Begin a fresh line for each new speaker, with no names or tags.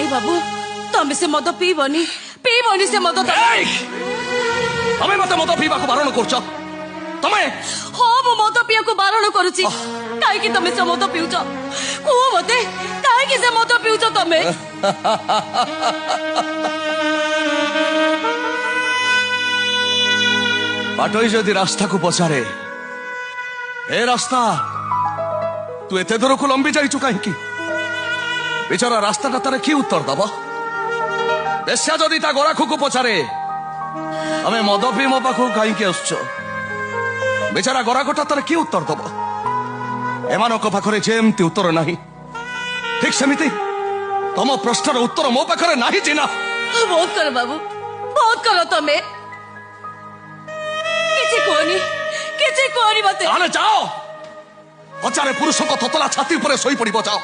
ନାଇଁ ବାବୁ ତମେ ସେ ମଦ ପିଇବନି ସେ ମଦ
ତମେ ମତେ ମଦ ପିଇବାକୁ ବାରଣ କରୁଛ ତମେ
ହଁ ମୁଁ ମଦ ପିଇବାକୁ ବାରଣ କରୁଛି କାହିଁକି ତମେ ସେ ମଦ ପିଉଛ କୁହ ମତେ କାହିଁକି ସେ ମଦ ପିଉଛ ତମେ
ବାଟୋଇ ଯଦି ରାସ୍ତାକୁ ପଚାରେ ଏ ରାସ୍ତା ତୁ ଏତେ ଦୂରକୁ ଲମ୍ବି ଯାଇଛୁ କାହିଁକି ବିଚାରା ରାସ୍ତାଟା ତାର କି ଉତ୍ତର ଦବ ବେଶ୍ୟା ଯଦି ତା ଗରାଖକୁ ପଚାରେ ଆମେ ମଦ ପିଇ ମୋ ପାଖକୁ କାହିଁକି ଆସୁଛ ବିଚାରା ଗରାଖଟା ତାର କି ଉତ୍ତର ଦବ ଏମାନଙ୍କ ପାଖରେ ଯେମିତି ଉତ୍ତର ନାହିଁ ଠିକ ସେମିତି ତମ ପ୍ରଶ୍ନର ଉତ୍ତର ମୋ ପାଖରେ ନାହିଁ ଚିହ୍ନା
ବହୁତ କର ବାବୁ ବହୁତ କର ତମେ କିଛି କୁହନି ମତେ
ତାହେଲେ ଯାଅ ହଜାରେ ପୁରୁଷଙ୍କ ତତଲା ଛାତି ଉପରେ ଶୋଇ ପଡିବ ଯାଅ